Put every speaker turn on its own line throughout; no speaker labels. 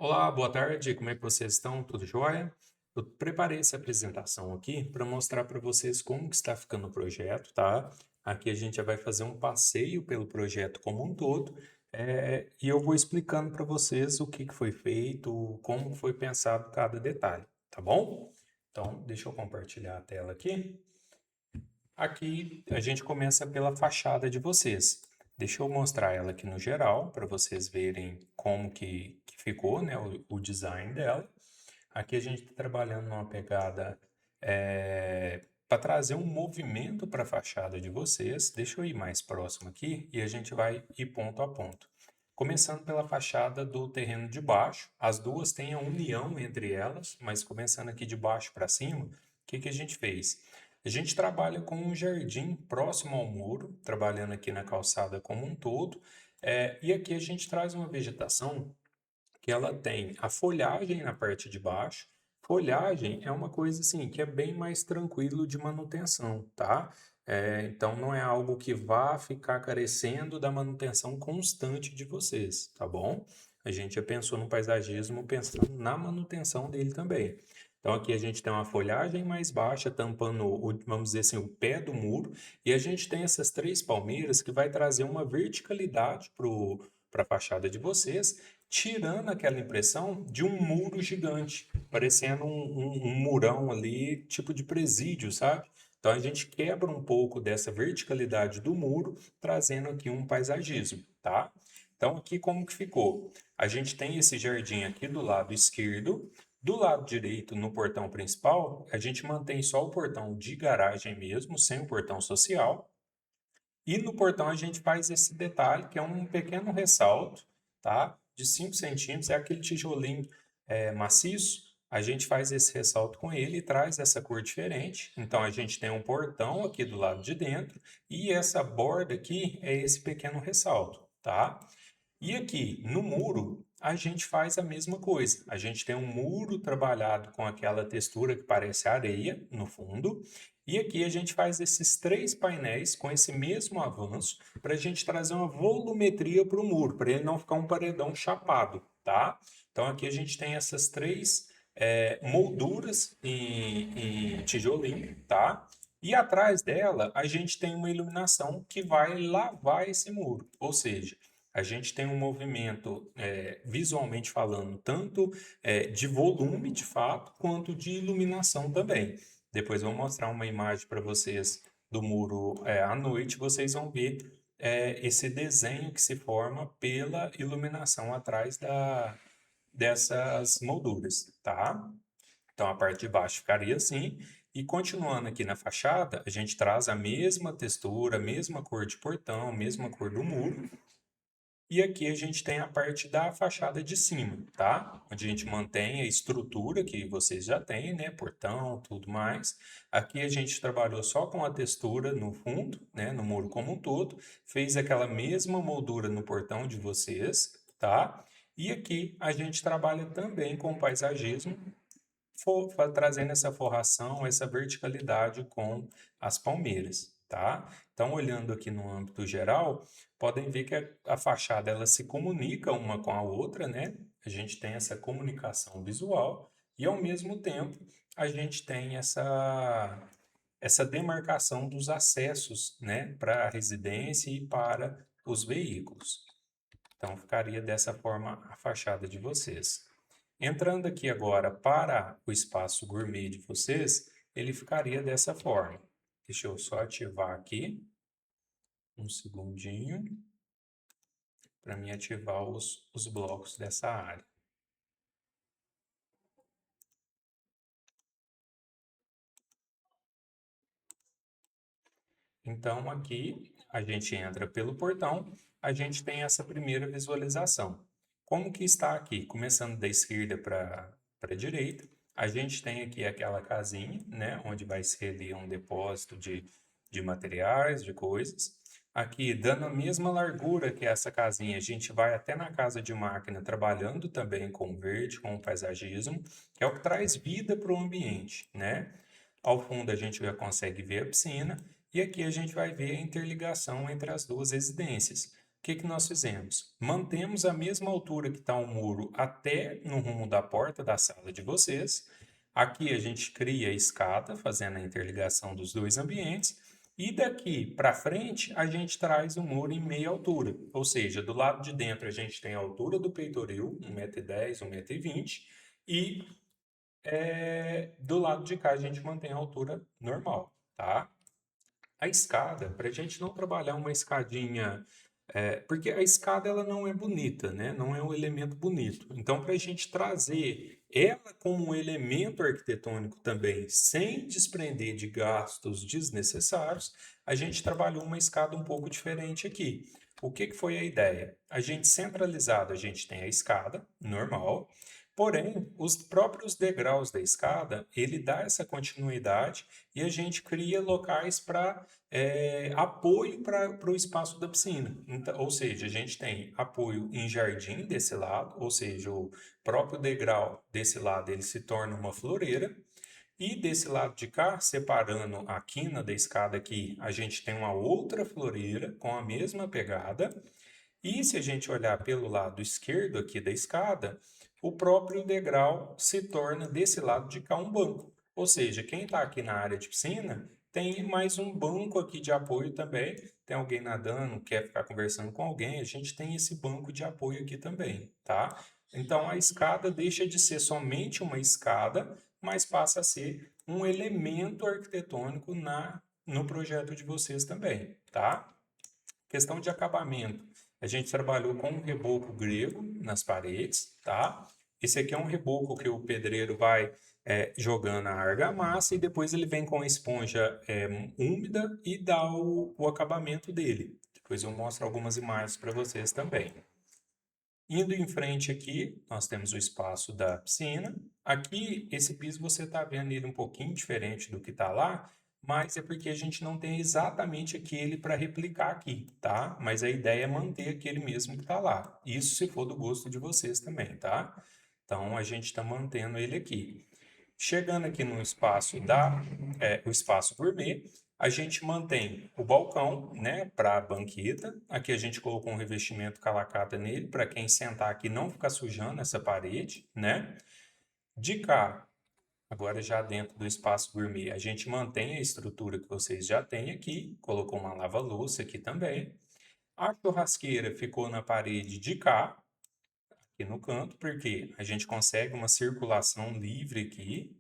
Olá, boa tarde, como é que vocês estão? Tudo jóia? Eu preparei essa apresentação aqui para mostrar para vocês como que está ficando o projeto, tá? Aqui a gente já vai fazer um passeio pelo projeto como um todo, e eu vou explicando para vocês o que que foi feito, como foi pensado cada detalhe, tá bom? Então, deixa eu compartilhar a tela aqui. Aqui a gente começa pela fachada de vocês. Deixa eu mostrar ela aqui no geral, para vocês verem como que ficou, né, o design dela. Aqui a gente está trabalhando numa pegada para trazer um movimento para a fachada de vocês. Deixa eu ir mais próximo aqui e a gente vai ir ponto a ponto. Começando pela fachada do terreno de baixo, as duas têm a união entre elas, mas começando aqui de baixo para cima, o que que a gente fez? A gente trabalha com um jardim próximo ao muro, trabalhando aqui na calçada como um todo, e aqui a gente traz uma vegetação que ela tem a folhagem na parte de baixo. Folhagem é uma coisa assim que é bem mais tranquilo de manutenção, tá? Então não é algo que vá ficar carecendo da manutenção constante de vocês, tá bom? A gente já pensou no paisagismo pensando na manutenção dele também. Então aqui a gente tem uma folhagem mais baixa tampando vamos dizer assim, o pé do muro, e a gente tem essas três palmeiras que vai trazer uma verticalidade para a fachada de vocês, tirando aquela impressão de um muro gigante, parecendo um murão ali, tipo de presídio, sabe? Então a gente quebra um pouco dessa verticalidade do muro, trazendo aqui um paisagismo, tá? Então aqui como que ficou? A gente tem esse jardim aqui do lado esquerdo. Do lado direito, no portão principal, a gente mantém só o portão de garagem mesmo, sem o portão social. E no portão a gente faz esse detalhe, que é um pequeno ressalto, tá? De 5 centímetros, é aquele tijolinho maciço. A gente faz esse ressalto com ele e traz essa cor diferente. Então a gente tem um portão aqui do lado de dentro e essa borda aqui é esse pequeno ressalto, tá? E aqui no muro a gente faz a mesma coisa. A gente tem um muro trabalhado com aquela textura que parece areia no fundo. E aqui a gente faz esses três painéis com esse mesmo avanço para a gente trazer uma volumetria para o muro, para ele não ficar um paredão chapado, tá? Então aqui a gente tem essas três molduras em tijolinho, tá? E atrás dela a gente tem uma iluminação que vai lavar esse muro, ou seja, a gente tem um movimento, visualmente falando, tanto de volume, de fato, quanto de iluminação também. Depois eu vou mostrar uma imagem para vocês do muro à noite, vocês vão ver esse desenho que se forma pela iluminação atrás dessas molduras, tá? Então a parte de baixo ficaria assim. E continuando aqui na fachada, a gente traz a mesma textura, a mesma cor de portão, a mesma cor do muro, e aqui a gente tem a parte da fachada de cima, tá? Onde a gente mantém a estrutura que vocês já têm, né? Portão, tudo mais. Aqui a gente trabalhou só com a textura no fundo, né? No muro como um todo. Fez aquela mesma moldura no portão de vocês, tá? E aqui a gente trabalha também com paisagismo, trazendo essa forração, essa verticalidade com as palmeiras, tá? Então, olhando aqui no âmbito geral, podem ver que a fachada ela se comunica uma com a outra, né? A gente tem essa comunicação visual e, ao mesmo tempo, a gente tem essa demarcação dos acessos, né, para a residência e para os veículos. Então, ficaria dessa forma a fachada de vocês. Entrando aqui agora para o espaço gourmet de vocês, ele ficaria dessa forma. Deixa eu só ativar aqui, um segundinho, para me ativar os blocos dessa área. Então, aqui a gente entra pelo portão, a gente tem essa primeira visualização. Como que está aqui? Começando da esquerda para a direita, a gente tem aqui aquela casinha, né, onde vai ser ali um depósito de materiais, de coisas. Aqui, dando a mesma largura que essa casinha, a gente vai até na casa de máquina, trabalhando também com verde, com paisagismo, que é o que traz vida para o ambiente, né? Ao fundo a gente já consegue ver a piscina e aqui a gente vai ver a interligação entre as duas residências. que nós fizemos? Mantemos a mesma altura que está o muro até no rumo da porta da sala de vocês. Aqui a gente cria a escada, fazendo a interligação dos dois ambientes. E daqui para frente, a gente traz o muro em meia altura. Ou seja, do lado de dentro a gente tem a altura do peitoril, 1,10 m, 1,20 m. E do lado de cá a gente mantém a altura normal, tá? A escada, para a gente não trabalhar uma escadinha, porque a escada ela não é bonita, né? Não é um elemento bonito. Então, para a gente trazer ela como um elemento arquitetônico também, sem desprender de gastos desnecessários, a gente trabalhou uma escada um pouco diferente aqui. O que foi a ideia? A gente centralizado, a gente tem a escada normal. Porém, os próprios degraus da escada, ele dá essa continuidade e a gente cria locais para apoio para o espaço da piscina. Então, ou seja, a gente tem apoio em jardim desse lado, ou seja, o próprio degrau desse lado ele se torna uma floreira. E desse lado de cá, separando a quina da escada aqui, a gente tem uma outra floreira com a mesma pegada. E se a gente olhar pelo lado esquerdo aqui da escada, o próprio degrau se torna desse lado de cá um banco. Ou seja, quem está aqui na área de piscina tem mais um banco aqui de apoio também. Tem alguém nadando, quer ficar conversando com alguém, a gente tem esse banco de apoio aqui também, tá? Então a escada deixa de ser somente uma escada, mas passa a ser um elemento arquitetônico no projeto de vocês também, tá? Questão de acabamento. A gente trabalhou com um reboco grego nas paredes, tá? Esse aqui é um reboco que o pedreiro vai jogando a argamassa e depois ele vem com a esponja úmida e dá o acabamento dele. Depois eu mostro algumas imagens para vocês também. Indo em frente aqui, nós temos o espaço da piscina. Aqui, esse piso você está vendo ele um pouquinho diferente do que está lá, mas é porque a gente não tem exatamente aquele para replicar aqui, tá? Mas a ideia é manter aquele mesmo que está lá. Isso se for do gosto de vocês também, tá? Então, a gente está mantendo ele aqui. Chegando aqui no espaço o espaço gourmet, a gente mantém o balcão, né, para a banqueta. Aqui a gente colocou um revestimento calacata nele, para quem sentar aqui não ficar sujando essa parede, né? De cá, agora já dentro do espaço gourmet, a gente mantém a estrutura que vocês já têm aqui, colocou uma lava-louça aqui também. A churrasqueira ficou na parede de cá, aqui no canto, porque a gente consegue uma circulação livre aqui,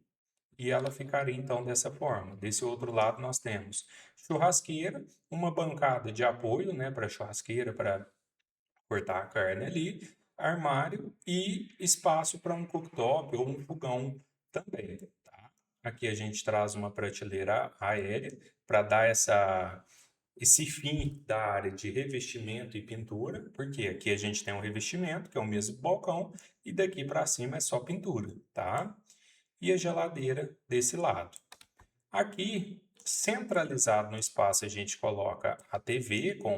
e ela ficaria então dessa forma. Desse outro lado nós temos churrasqueira, uma bancada de apoio, né, para churrasqueira, para cortar a carne ali, armário e espaço para um cooktop ou um fogão também, tá? Aqui a gente traz uma prateleira aérea para dar esse fim da área de revestimento e pintura, porque aqui a gente tem um revestimento, que é o mesmo balcão, e daqui para cima é só pintura, tá? E a geladeira desse lado. Aqui, centralizado no espaço, a gente coloca a TV com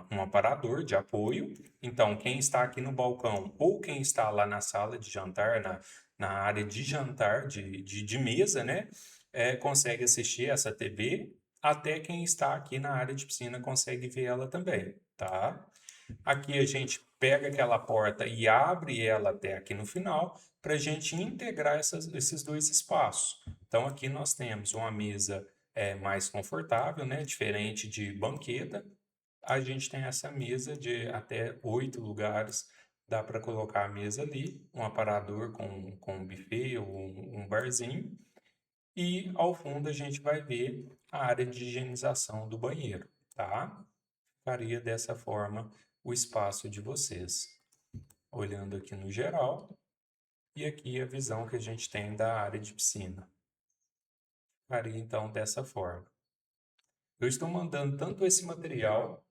um aparador de apoio. Então, quem está aqui no balcão ou quem está lá na sala de jantar, na área de jantar, de mesa, né, consegue assistir essa TV. Até quem está aqui na área de piscina consegue ver ela também, tá? Aqui a gente pega aquela porta e abre ela até aqui no final para a gente integrar esses dois espaços. Então aqui nós temos uma mesa mais confortável, né? Diferente de banqueta. A gente tem essa mesa de até 8 lugares. Dá para colocar a mesa ali, um aparador com um buffet ou um barzinho. E ao fundo a gente vai ver a área de higienização do banheiro, tá? Ficaria dessa forma o espaço de vocês. Olhando aqui no geral, e aqui a visão que a gente tem da área de piscina. Ficaria então dessa forma. Eu estou mandando tanto esse material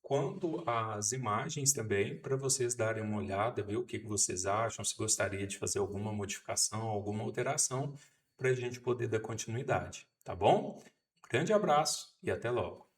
quanto as imagens também para vocês darem uma olhada, ver o que vocês acham, se gostaria de fazer alguma modificação, alguma alteração, para a gente poder dar continuidade, tá bom? Grande abraço e até logo!